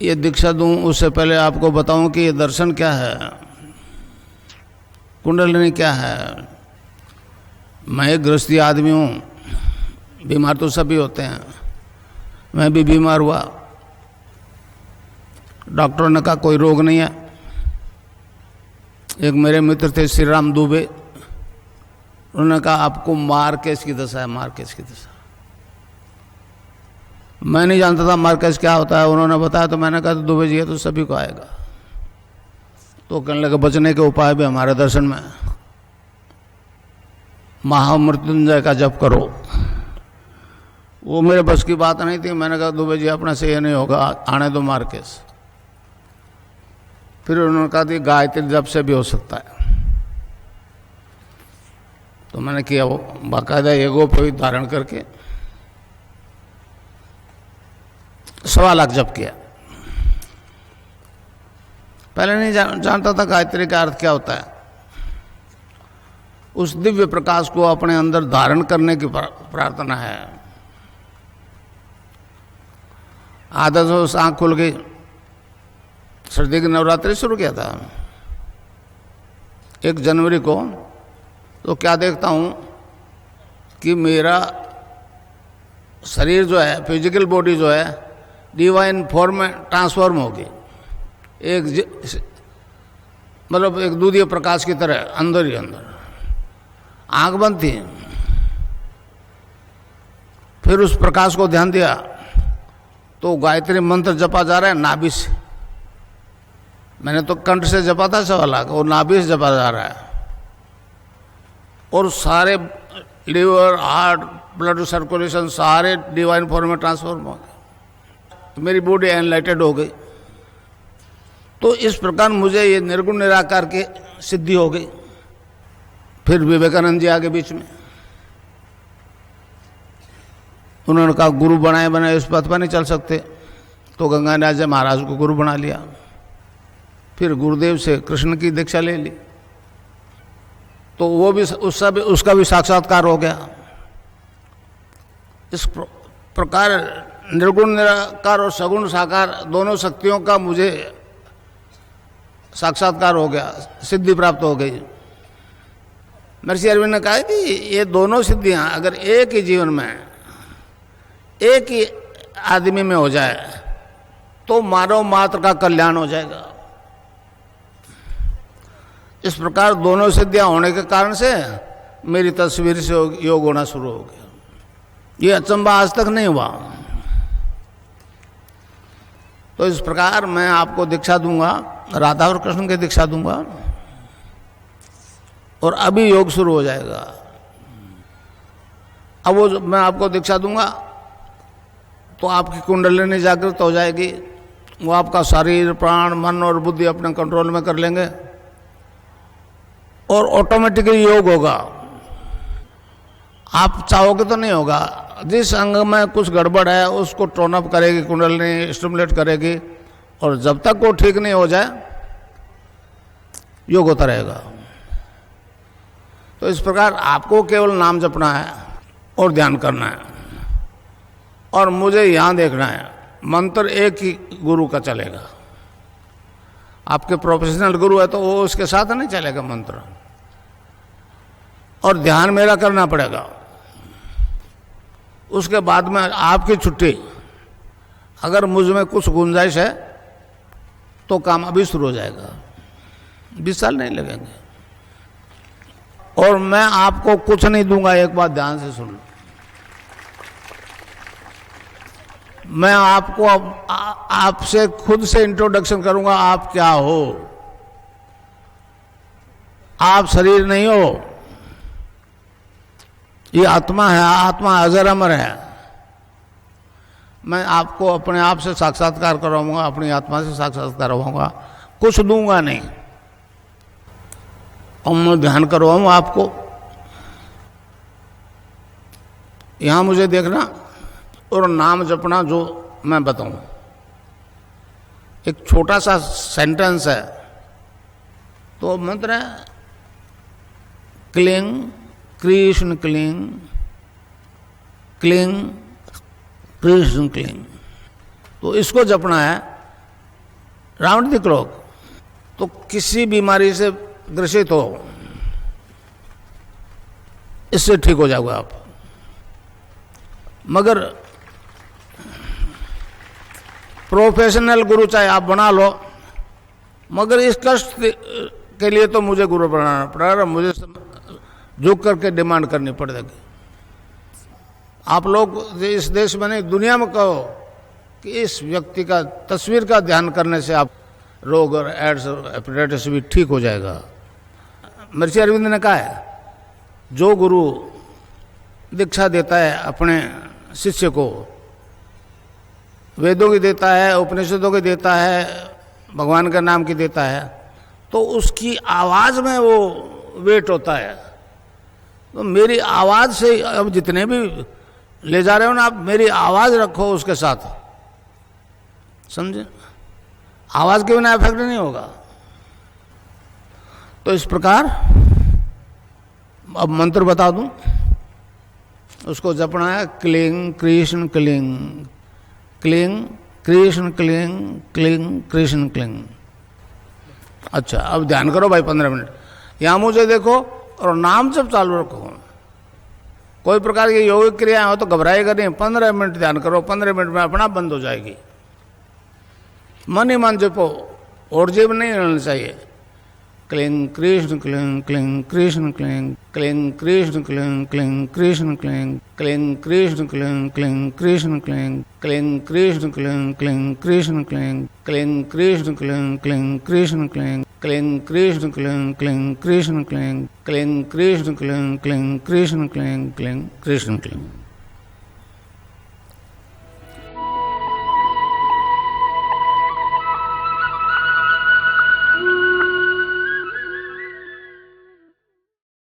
ये दीक्षा दूं उससे पहले आपको बताऊं कि ये दर्शन क्या है, कुंडलिनी क्या है। मैं एक गृहस्थी आदमी हूँ, बीमार तो सभी होते हैं, मैं भी बीमार हुआ। डॉक्टरों ने कहा कोई रोग नहीं है। एक मेरे मित्र थे श्री राम दुबे, उन्होंने कहा आपको मार्केज की दशा है, मार्केज की दशा। मैं नहीं जानता था मार्केज क्या होता है, उन्होंने बताया तो मैंने कहा तो दुबे जी है तो सभी को आएगा। तो कहने लगे बचने के उपाय भी हमारे दर्शन में, महामृत्युंजय का जप करो। वो मेरे बस की बात नहीं थी। मैंने कहा दुबे जी अपने से ये नहीं होगा, आने दो मार्केज। फिर उन्होंने कहा कि गायत्री जप से भी हो सकता है। तो मैंने किया, वो बाकायदा एगो पे धारण करके 1.25 लाख जप किया। पहले नहीं जानता था गायत्री का अर्थ क्या होता है। उस दिव्य प्रकाश को अपने अंदर धारण करने की प्रार्थना है। आधा तो आँख खुल गई, सर्दी की नवरात्रि शुरू किया था 1 जनवरी को। तो क्या देखता हूँ कि मेरा शरीर जो है, फिजिकल बॉडी जो है, डिवाइन फॉर्म में ट्रांसफॉर्म हो गई। मतलब एक दूधीय प्रकाश की तरह अंदर ही अंदर। आँख बंद थी, फिर उस प्रकाश को ध्यान दिया तो गायत्री मंत्र जपा जा रहा है नाभि से। मैंने तो कंठ से जपा था 1.25 लाख, और नाभि से जपा जा रहा है। और सारे लिवर, हार्ट, ब्लड सर्कुलेशन सारे डिवाइन फॉर्म में ट्रांसफॉर्म हो गए। मेरी बॉडी एनलाइटेड हो गई। तो इस प्रकार मुझे ये निर्गुण निराकार की सिद्धि हो गई। फिर विवेकानंद जी आगे बीच में, उन्होंने कहा गुरु बनाए बनाए इस पथ पर नहीं चल सकते। तो गंगानाथ जी महाराज को गुरु बना लिया। फिर गुरुदेव से कृष्ण की दीक्षा ले ली, तो वो भी उसका भी साक्षात्कार हो गया। इस प्रकार निर्गुण निराकार और सगुण साकार दोनों शक्तियों का मुझे साक्षात्कार हो गया, सिद्धि प्राप्त हो गई। महर्षि अरविंद ने कहा कि ये दोनों सिद्धियां अगर एक ही जीवन में, एक ही आदमी में हो जाए तो मानव मात्र का कल्याण हो जाएगा। इस प्रकार दोनों सिद्धियां होने के कारण से मेरी तस्वीर से योग होना शुरू हो गया। ये अचंबा आज तक नहीं हुआ। तो इस प्रकार मैं आपको दीक्षा दूंगा, राधा और कृष्ण की दीक्षा दूंगा, और अभी योग शुरू हो जाएगा। अब वो मैं आपको दीक्षा दूंगा तो आपकी कुंडलिनी जागृत हो जाएगी। वो आपका शरीर, प्राण, मन और बुद्धि अपने कंट्रोल में कर लेंगे और ऑटोमेटिकली योग होगा। आप चाहोगे तो नहीं होगा। जिस अंग में कुछ गड़बड़ है उसको टोन अप करेगी कुंडलिनी, स्टिमुलेट करेगी, और जब तक वो ठीक नहीं हो जाए योग होता रहेगा। तो इस प्रकार आपको केवल नाम जपना है और ध्यान करना है, और मुझे यहाँ देखना है। मंत्र एक ही गुरु का चलेगा। आपके प्रोफेशनल गुरु है तो वो उसके साथ नहीं चलेगा मंत्र, और ध्यान मेरा करना पड़ेगा। उसके बाद में आपकी छुट्टी। अगर मुझ में कुछ गुंजाइश है तो काम अभी शुरू हो जाएगा, 20 साल नहीं लगेंगे। और मैं आपको कुछ नहीं दूंगा, एक बात ध्यान से सुन लो। मैं आपको आपसे खुद से इंट्रोडक्शन करूंगा। आप क्या हो? आप शरीर नहीं हो, ये आत्मा है। आत्मा अजर अमर है। मैं आपको अपने आप से साक्षात्कार करवाऊंगा, अपनी आत्मा से साक्षात्कार करवाऊंगा, कुछ दूंगा नहीं। और मैं ध्यान करवाऊंगा आपको। यहां मुझे देखना और नाम जपना जो मैं बताऊं। एक छोटा सा सेंटेंस है। तो मंत्र है cling Krishna cling, cling Krishna cling. तो इसको जपना है रावणिक रोग, तो किसी बीमारी से ग्रसित हो, इससे ठीक हो जाओगे आप। मगर प्रोफेशनल गुरु चाहे आप बना लो, मगर इस कष्ट के लिए तो मुझे गुरु बनाना पड़ेगा, मुझे झुक करके डिमांड करनी पड़ेगी। आप लोग इस देश में नहीं, दुनिया में कहो कि इस व्यक्ति का तस्वीर का ध्यान करने से आप रोग और एड्स और हेपेटाइटिस भी ठीक हो जाएगा। महर्षि अरविंद ने कहा है, जो गुरु दीक्षा देता है अपने शिष्य को, वेदों की देता है, उपनिषदों की देता है, भगवान का नाम की देता है, तो उसकी आवाज़ में वो वेट होता है। तो मेरी आवाज़ से अब जितने भी ले जा रहे हो ना आप, मेरी आवाज़ रखो उसके साथ, समझे? आवाज़ के बिना इफेक्ट नहीं होगा। तो इस प्रकार अब मंत्र बता दूं, उसको जपना है, क्लीं कृष्ण क्लीं, क्लीं कृष्ण क्लीं, क्लीं कृष्ण क्लीं। अच्छा, अब ध्यान करो भाई 15 मिनट, यहाँ मुझे देखो और नाम जब चालू रखो। कोई प्रकार की योगिक क्रियाएं हो तो घबराएगा नहीं, 15 मिनट ध्यान करो, 15 मिनट में अपना बंद हो जाएगी। मन ही मन जपो, और जीव नहीं रहना चाहिए। क्लीं कृष्ण क्लीं, क्लीं कृष्ण क्लीं, क्लीं कृष्ण क्लीं, क्लीं कृष्ण क्लीं, क्लीं कृष्ण क्लीं, क्लीं कृष्ण क्लीं, क्लीं कृष्ण क्लीं, क्लीं कृष्ण क्लीं, क्लीं कृष्ण क्लीं, क्लीं कृष्ण क्लीं, क्लीं कृष्ण क्लीं, क्लीं कृष्ण क्लीं, क्लीं कृष्ण क्लीं, क्लीं कृष्ण क्लीं, क्लीं कृष्ण क्लीं।